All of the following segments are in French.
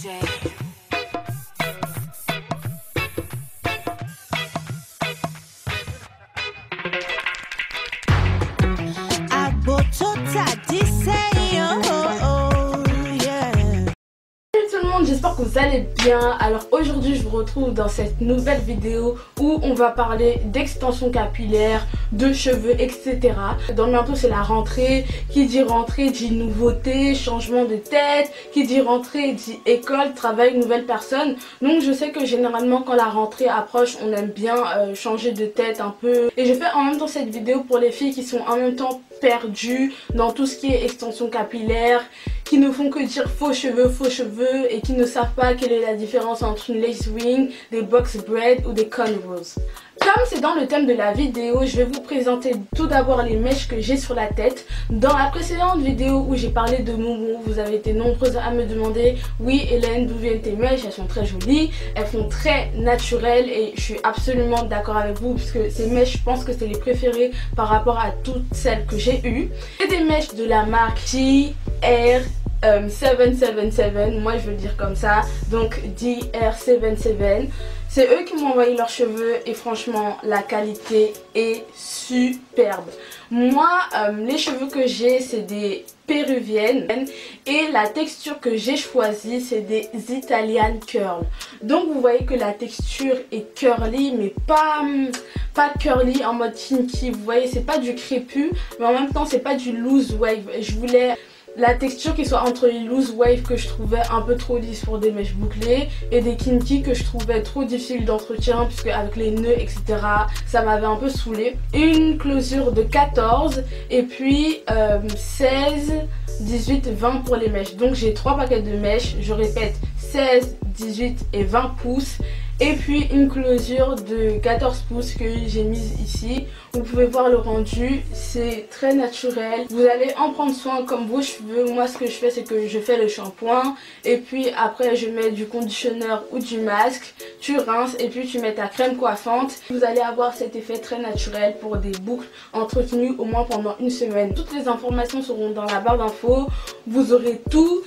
Tout le monde, j'espère que vous allez bien. Alors aujourd'hui je vous retrouve dans cette nouvelle vidéo où on va parler d'extension capillaire, de cheveux, etc. Donc bientôt c'est la rentrée. Qui dit rentrée dit nouveauté, changement de tête. Qui dit rentrée dit école, travail, nouvelle personne. Donc je sais que généralement quand la rentrée approche on aime bien changer de tête un peu. Et je fais en même temps cette vidéo pour les filles qui sont en même temps perdues dans tout ce qui est extension capillaire, qui ne font que dire faux cheveux et qui ne savent pas quelle est la différence entre une lace wing, des box braid ou des cornrows. Comme c'est dans le thème de la vidéo, je vais vous présenter tout d'abord les mèches que j'ai sur la tête. Dans la précédente vidéo où j'ai parlé de Moumou, vous avez été nombreuses à me demander: oui Hélène, d'où viennent tes mèches? Elles sont très jolies, elles font très naturelles et je suis absolument d'accord avec vous puisque ces mèches, je pense que c'est les préférées par rapport à toutes celles que j'ai eues. C'est des mèches de la marque DR 777, moi je veux le dire comme ça, donc DR77. C'est eux qui m'ont envoyé leurs cheveux et franchement la qualité est superbe. Moi les cheveux que j'ai c'est des péruviennes et la texture que j'ai choisie c'est des Italian curl. Donc vous voyez que la texture est curly mais pas curly en mode kinky, vous voyez, c'est pas du crépus mais en même temps c'est pas du loose wave. Je voulais la texture qui soit entre les loose wave que je trouvais un peu trop lisse pour des mèches bouclées et des kinky que je trouvais trop difficile d'entretien puisque avec les nœuds etc ça m'avait un peu saoulé. Une closure de 14 et puis 16, 18, 20 pour les mèches. Donc j'ai 3 paquets de mèches, je répète 16, 18 et 20 pouces. Et puis une closure de 14 pouces que j'ai mise ici. Vous pouvez voir le rendu, c'est très naturel. Vous allez en prendre soin comme vos cheveux. Moi ce que je fais c'est que je fais le shampoing. Et puis après je mets du conditionneur ou du masque. Tu rinces et puis tu mets ta crème coiffante. Vous allez avoir cet effet très naturel pour des boucles entretenues au moins pendant une semaine. Toutes les informations seront dans la barre d'infos. Vous aurez tout.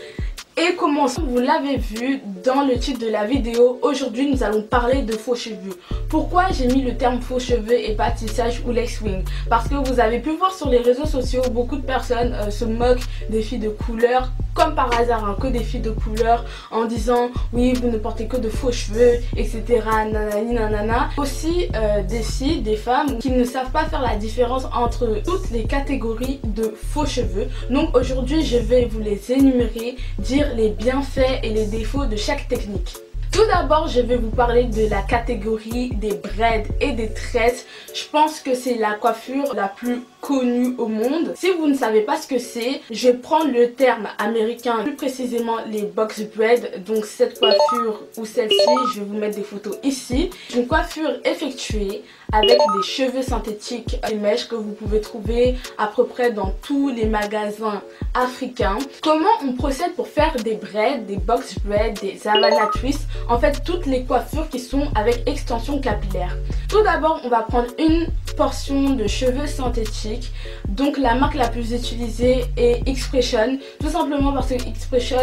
Et commençons, vous l'avez vu dans le titre de la vidéo, aujourd'hui nous allons parler de faux cheveux. Pourquoi j'ai mis le terme faux cheveux et pas tissage ou lace wing? Parce que vous avez pu voir sur les réseaux sociaux, beaucoup de personnes se moquent des filles de couleur, comme par hasard, hein, que des filles de couleur, en disant oui vous ne portez que de faux cheveux, etc. Nanani nanana. Aussi des filles, des femmes qui ne savent pas faire la différence entre toutes les catégories de faux cheveux. Donc aujourd'hui je vais vous les énumérer, dire les bienfaits et les défauts de chaque technique. Tout d'abord, je vais vous parler de la catégorie des braids et des tresses. Je pense que c'est la coiffure la plus connue au monde. Si vous ne savez pas ce que c'est, je vais prendre le terme américain, plus précisément les box braids. Donc cette coiffure ou celle-ci, je vais vous mettre des photos ici. Une coiffure effectuée avec des cheveux synthétiques, des mèches que vous pouvez trouver à peu près dans tous les magasins africains. Comment on procède pour faire des braids, des box braids, des Havana twists, en fait toutes les coiffures qui sont avec extension capillaire. Tout d'abord on va prendre une portion de cheveux synthétiques. Donc la marque la plus utilisée est Expression, tout simplement parce que Expression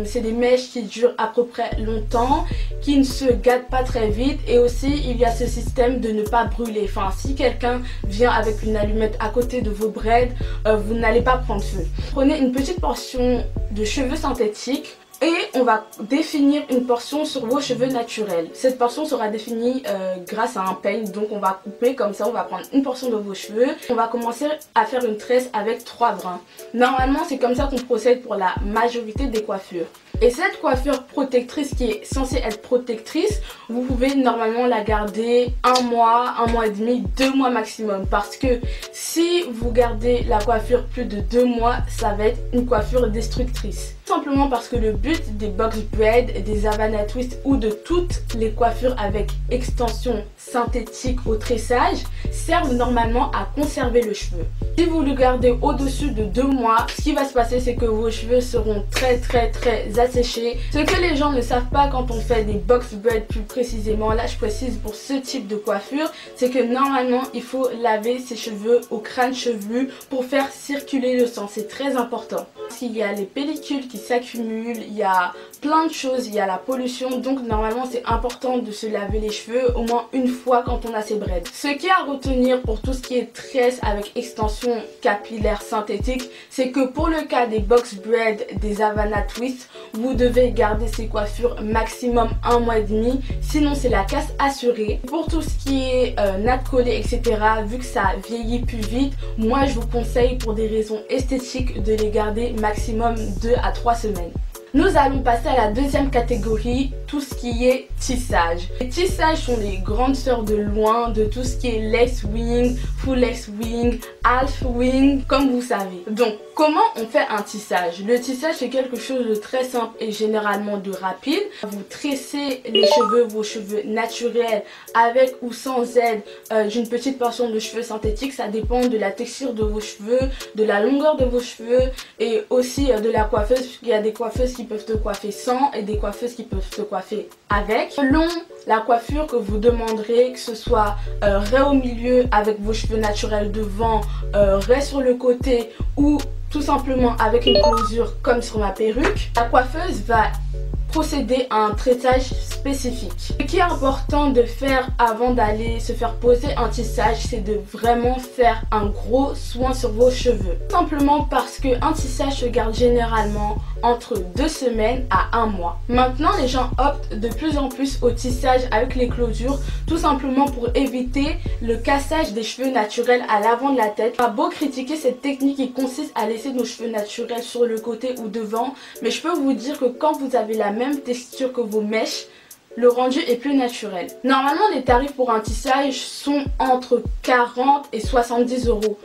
c'est des mèches qui durent à peu près longtemps, qui ne se gâtent pas très vite et aussi il y a ce système de ne pas brûler. Enfin si quelqu'un vient avec une allumette à côté de vos braids, vous n'allez pas prendre feu. Prenez une petite portion de cheveux synthétiques et on va définir une portion sur vos cheveux naturels. Cette portion sera définie grâce à un peigne. Donc on va couper comme ça, on va prendre une portion de vos cheveux. On va commencer à faire une tresse avec 3 brins. Normalement c'est comme ça qu'on procède pour la majorité des coiffures. Et cette coiffure protectrice qui est censée être protectrice, vous pouvez normalement la garder 1 mois, 1 mois et demi, 2 mois maximum. Parce que si vous gardez la coiffure plus de 2 mois, ça va être une coiffure destructrice. Simplement parce que le but des box braids, des Havana twists ou de toutes les coiffures avec extension synthétique au tressage servent normalement à conserver le cheveu. Si vous le gardez au-dessus de 2 mois, ce qui va se passer c'est que vos cheveux seront très asséchés. Ce que les gens ne savent pas quand on fait des box braids plus précisément, là je précise pour ce type de coiffure, c'est que normalement il faut laver ses cheveux au crâne chevelu pour faire circuler le sang, c'est très important. Il y a les pellicules qui s'accumulent, il y a plein de choses, il y a la pollution, donc normalement c'est important de se laver les cheveux au moins une fois quand on a ses braids. Ce qui est à retenir pour tout ce qui est tresse avec extension capillaire synthétique, c'est que pour le cas des box braids, des Havana Twist, vous devez garder ces coiffures maximum 1 mois et demi, sinon c'est la casse assurée. Pour tout ce qui est natte collée, etc., vu que ça vieillit plus vite, moi je vous conseille pour des raisons esthétiques de les garder maximum 2 à 3 semaines. Nous allons passer à la deuxième catégorie, tout ce qui est tissage. Les tissages sont les grandes sœurs de loin de tout ce qui est lace wing, full lace wing, half wing, comme vous savez. Donc, comment on fait un tissage? Le tissage c'est quelque chose de très simple et généralement de rapide. Vous tressez les cheveux, vos cheveux naturels, avec ou sans aide d'une petite portion de cheveux synthétiques. Ça dépend de la texture de vos cheveux, de la longueur de vos cheveux et aussi de la coiffeuse, puisqu'il y a des coiffeuses qui peuvent te coiffer sans et des coiffeuses qui peuvent te coiffer avec. Selon la coiffure que vous demanderez, que ce soit raie au milieu avec vos cheveux naturels devant, raie sur le côté ou tout simplement avec une closure comme sur ma perruque, la coiffeuse va procéder à un traitage spécifique. Ce qui est important de faire avant d'aller se faire poser un tissage, c'est de vraiment faire un gros soin sur vos cheveux. Simplement parce qu'un tissage se garde généralement entre 2 semaines à 1 mois. Maintenant, les gens optent de plus en plus au tissage avec les closures, tout simplement pour éviter le cassage des cheveux naturels à l'avant de la tête. On a beau critiquer cette technique qui consiste à laisser nos cheveux naturels sur le côté ou devant, mais je peux vous dire que quand vous avez la même texture que vos mèches, le rendu est plus naturel. Normalement, les tarifs pour un tissage sont entre 40 et 70 €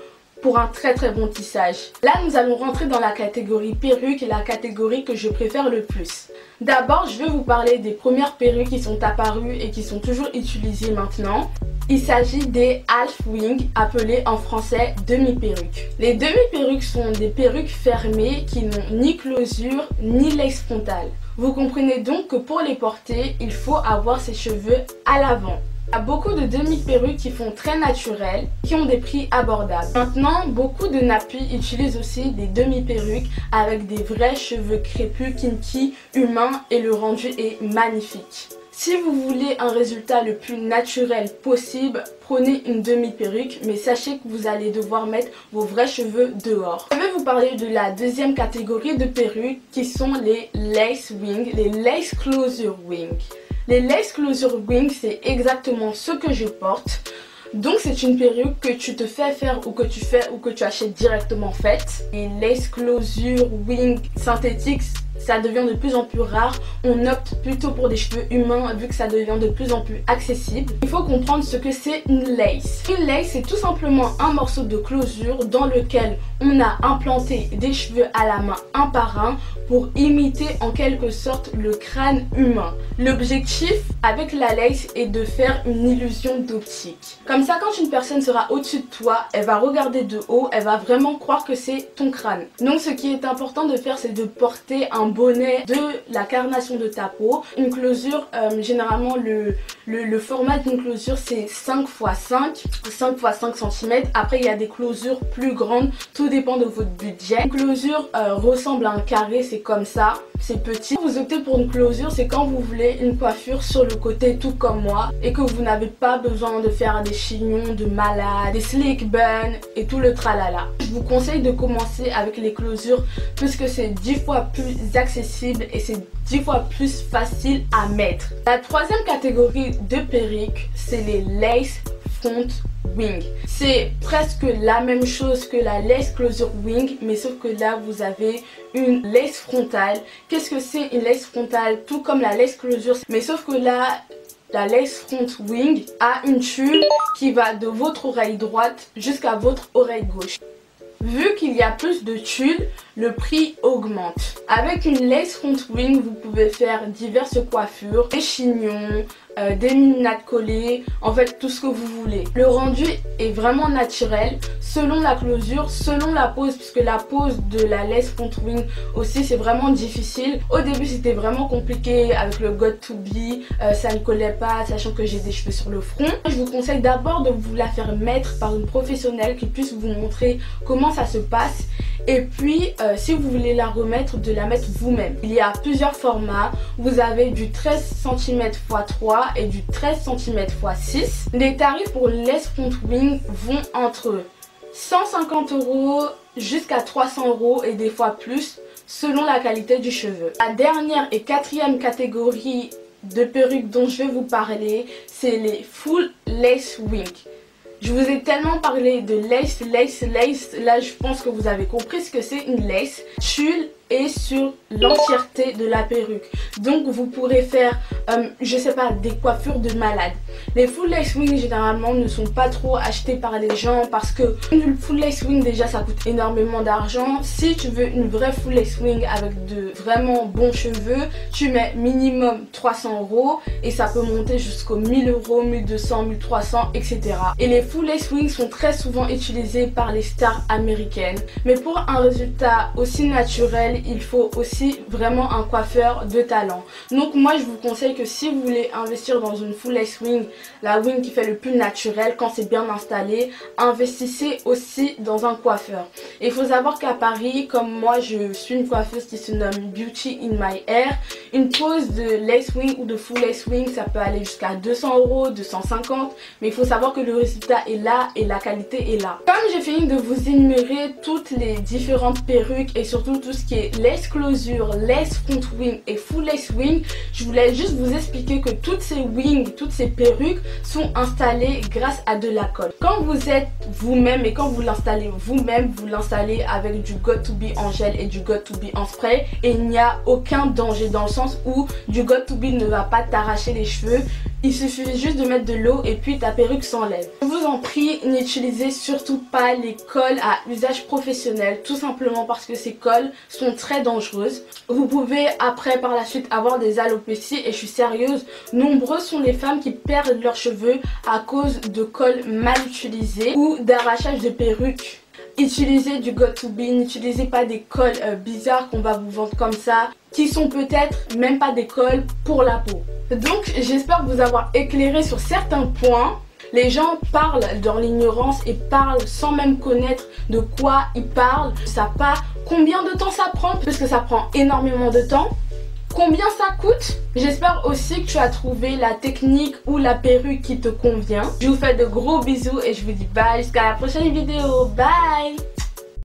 pour un très bon tissage. Là, nous allons rentrer dans la catégorie perruque, la catégorie que je préfère le plus. D'abord, je vais vous parler des premières perruques qui sont apparues et qui sont toujours utilisées maintenant. Il s'agit des half wing, appelées en français demi-perruques. Les demi-perruques sont des perruques fermées qui n'ont ni closure ni lace frontale. Vous comprenez donc que pour les porter, il faut avoir ses cheveux à l'avant. Il y a beaucoup de demi-perruques qui font très naturelles, qui ont des prix abordables. Maintenant, beaucoup de nappies utilisent aussi des demi-perruques avec des vrais cheveux crépus, kinky, humains et le rendu est magnifique. Si vous voulez un résultat le plus naturel possible, prenez une demi-perruque, mais sachez que vous allez devoir mettre vos vrais cheveux dehors. Je vais vous parler de la deuxième catégorie de perruques qui sont les lace wing, les lace closure wing. Les lace closure wing, c'est exactement ce que je porte. Donc c'est une perruque que tu te fais faire ou que tu fais ou que tu achètes directement faite. Les lace closure wing synthétiques, ça devient de plus en plus rare. On opte plutôt pour des cheveux humains vu que ça devient de plus en plus accessible. Il faut comprendre ce que c'est une lace. Une lace, c'est tout simplement un morceau de closure dans lequel on a implanté des cheveux à la main un par un pour imiter en quelque sorte le crâne humain. L'objectif avec la lace est de faire une illusion d'optique. Comme ça, quand une personne sera au-dessus de toi, elle va regarder de haut, elle va vraiment croire que c'est ton crâne. Donc ce qui est important de faire, c'est de porter un bonnet de la carnation de ta peau. Une closure, généralement le format d'une closure c'est 5 x 5, 5 x 5 cm. Après il y a des closures plus grandes, tout dépend de votre budget. Une closure ressemble à un carré, c'est comme ça, c'est petit. Vous optez pour une closure, c'est quand vous voulez une coiffure sur le côté tout comme moi et que vous n'avez pas besoin de faire des chignons de malade, des slick buns et tout le tralala. Je vous conseille de commencer avec les closures puisque c'est 10 fois plus accessible et c'est 10 fois plus facile à mettre. La troisième catégorie de perruques, c'est les lace front wing. C'est presque la même chose que la lace closure wing, mais sauf que là vous avez une lace frontale. Qu'est-ce que c'est une lace frontale? Tout comme la lace closure, mais sauf que là la lace front wing a une tulle qui va de votre oreille droite jusqu'à votre oreille gauche. Vu qu'il y a plus de tulle, le prix augmente. Avec une lace front wing, vous pouvez faire diverses coiffures, des chignons, des nattes collées, en fait tout ce que vous voulez. Le rendu est vraiment naturel selon la closure, selon la pose, puisque la pose de la lace front wing aussi c'est vraiment difficile. Au début c'était vraiment compliqué avec le got to be, ça ne collait pas sachant que j'ai des cheveux sur le front. Je vous conseille d'abord de vous la faire mettre par une professionnelle qui puisse vous montrer comment ça se passe Et puis si vous voulez la remettre, de la mettre vous-même. Il y a plusieurs formats. Vous avez du 13 cm x 3 et du 13 cm x 6. Les tarifs pour les front wing vont entre 150 € jusqu'à 300 € et des fois plus selon la qualité du cheveu. La dernière et quatrième catégorie de perruques dont je vais vous parler, c'est les full lace wing. Je vous ai tellement parlé de lace, là je pense que vous avez compris ce que c'est une lace. Tulle et sur l'entièreté de la perruque. Donc vous pourrez faire, je sais pas, des coiffures de malade. Les full lace wing généralement ne sont pas trop achetés par les gens parce que une full lace wing déjà ça coûte énormément d'argent. Si tu veux une vraie full lace wing avec de vraiment bons cheveux, tu mets minimum 300 € et ça peut monter jusqu'aux 1000 €, 1200, 1300, etc. Et les full lace wing sont très souvent utilisés par les stars américaines. Mais pour un résultat aussi naturel, il faut aussi vraiment un coiffeur de talent. Donc moi je vous conseille que si vous voulez investir dans une full lace wing, la wing qui fait le plus naturel quand c'est bien installé, investissez aussi dans un coiffeur. Et il faut savoir qu'à Paris, comme moi je suis une coiffeuse qui se nomme Beauty in My Hair, une pose de lace wing ou de full lace wing ça peut aller jusqu'à 200 €, 250 €, mais il faut savoir que le résultat est là et la qualité est là. Comme j'ai fini de vous énumérer toutes les différentes perruques et surtout tout ce qui est lace closure, lace front wing et full lace wing, je voulais juste vous expliquer que toutes ces wings, toutes ces perruques sont installées grâce à de la colle. Quand vous êtes vous-même et quand vous l'installez vous-même, vous l'installez avec du got2b en gel et du got2b en spray et il n'y a aucun danger dans le sens où du got2b ne va pas t'arracher les cheveux. Il suffit juste de mettre de l'eau et puis ta perruque s'enlève. Je vous en prie, n'utilisez surtout pas les colles à usage professionnel, tout simplement parce que ces colles sont très dangereuses. Vous pouvez après par la suite avoir des alopécies et je suis sérieuse, nombreuses sont les femmes qui perdent leurs cheveux à cause de colles mal utilisées ou d'arrachage de perruques. Utilisez du got2b, n'utilisez pas des colles bizarres qu'on va vous vendre comme ça, qui sont peut-être même pas des colles pour la peau. Donc j'espère vous avoir éclairé sur certains points. Les gens parlent dans l'ignorance et parlent sans même connaître de quoi ils parlent. Ils ne savent pas combien de temps ça prend, parce que ça prend énormément de temps. Combien ça coûte? J'espère aussi que tu as trouvé la technique ou la perruque qui te convient. Je vous fais de gros bisous et je vous dis bye jusqu'à la prochaine vidéo. Bye!